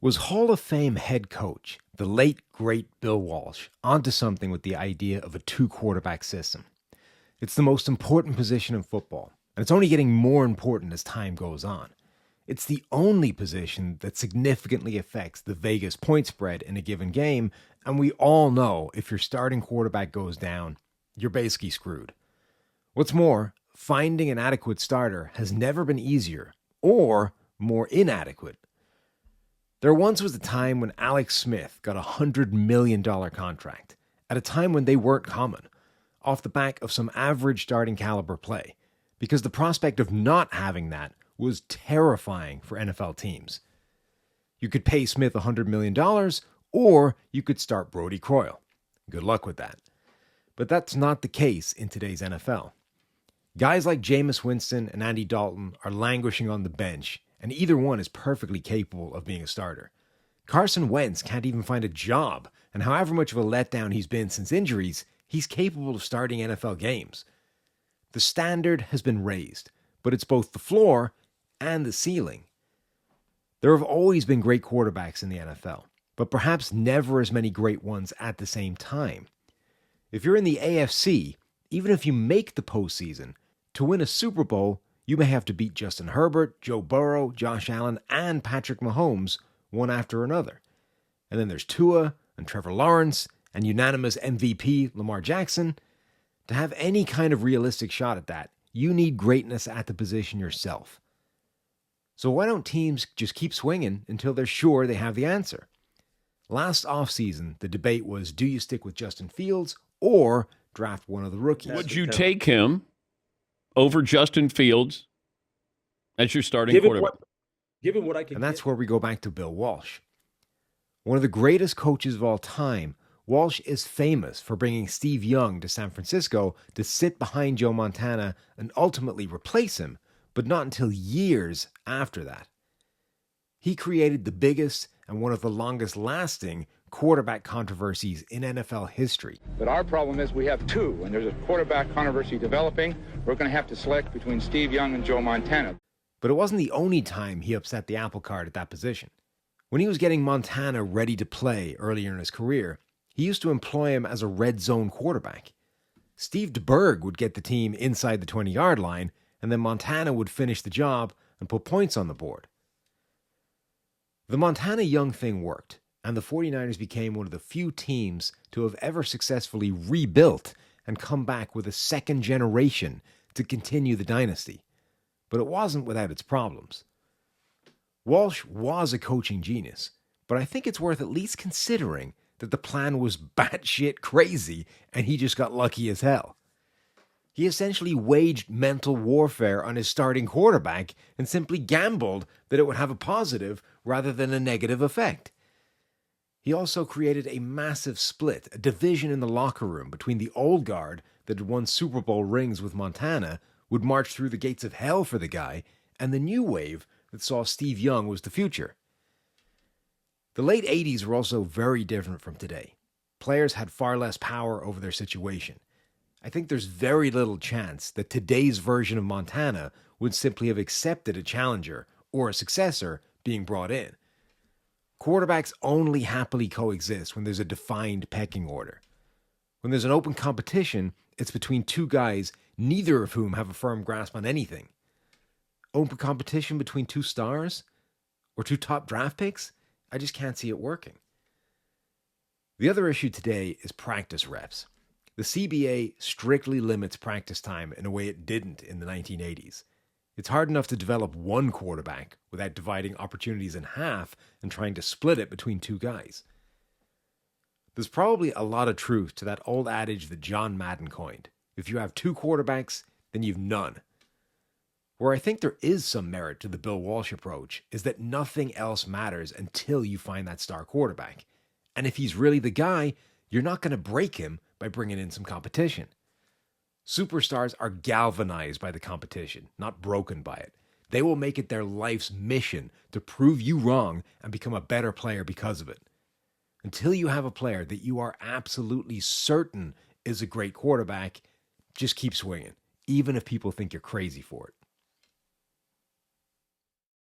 Was Hall of Fame head coach, the late, great Bill Walsh, onto something with the idea of a two-quarterback system? It's the most important position in football, and it's only getting more important as time goes on. It's the only position that significantly affects the Vegas point spread in a given game, and we all know if your starting quarterback goes down, you're basically screwed. What's more, finding an adequate starter has never been easier or more inadequate. There once was a time when Alex Smith got a $100 million contract, at a time when they weren't common, off the back of some average starting caliber play, because the prospect of not having that was terrifying for NFL teams. You could pay Smith $100 million, or you could start Brodie Croyle. Good luck with that. But that's not the case in today's NFL. Guys like Jameis Winston and Andy Dalton are languishing on the bench, and either one is perfectly capable of being a starter. Carson Wentz can't even find a job, and however much of a letdown he's been since injuries, he's capable of starting NFL games. The standard has been raised, but it's both the floor and the ceiling. There have always been great quarterbacks in the NFL, but perhaps never as many great ones at the same time. If you're in the AFC, even if you make the postseason, to win a Super Bowl, you may have to beat Justin Herbert, Joe Burrow, Josh Allen, and Patrick Mahomes one after another. And then there's Tua and Trevor Lawrence and unanimous MVP Lamar Jackson. To have any kind of realistic shot at that, you need greatness at the position yourself. So why don't teams just keep swinging until they're sure they have the answer? Last offseason, the debate was, do you stick with Justin Fields or draft one of the rookies? Would you take him over Justin Fields as your starting quarterback? Given what I can And that's where we go back to Bill Walsh. One of the greatest coaches of all time, Walsh is famous for bringing Steve Young to San Francisco to sit behind Joe Montana and ultimately replace him, but not until years after that. He created the biggest and one of the longest lasting quarterback controversies in NFL history. But our problem is we have two, and there's a quarterback controversy developing. We're going to have to select between Steve Young and Joe Montana. But it wasn't the only time he upset the apple cart at that position. When he was getting Montana ready to play earlier in his career, he used to employ him as a red zone quarterback. Steve DeBerg would get the team inside the 20-yard line, and then Montana would finish the job and put points on the board. The Montana-Young thing worked, and the 49ers became one of the few teams to have ever successfully rebuilt and come back with a second generation to continue the dynasty. But it wasn't without its problems. Walsh was a coaching genius, but I think it's worth at least considering that the plan was batshit crazy and he just got lucky as hell. He essentially waged mental warfare on his starting quarterback and simply gambled that it would have a positive rather than a negative effect. He also created a massive split, a division in the locker room between the old guard that had won Super Bowl rings with Montana, would march through the gates of hell for the guy, and the new wave that saw Steve Young was the future. The late 80s were also very different from today. Players had far less power over their situation. I think there's very little chance that today's version of Montana would simply have accepted a challenger or a successor being brought in. Quarterbacks only happily coexist when there's a defined pecking order. When there's an open competition, it's between two guys, neither of whom have a firm grasp on anything. Open competition between two stars? Or two top draft picks? I just can't see it working. The other issue today is practice reps. The CBA strictly limits practice time in a way it didn't in the 1980s. It's hard enough to develop one quarterback without dividing opportunities in half and trying to split it between two guys. There's probably a lot of truth to that old adage that John Madden coined. If you have two quarterbacks, then you've none. Where I think there is some merit to the Bill Walsh approach is that nothing else matters until you find that star quarterback. And if he's really the guy, you're not going to break him by bringing in some competition. Superstars are galvanized by the competition, not broken by it. They will make it their life's mission to prove you wrong and become a better player because of it. Until you have a player that you are absolutely certain is a great quarterback, just keep swinging, even if people think you're crazy for it.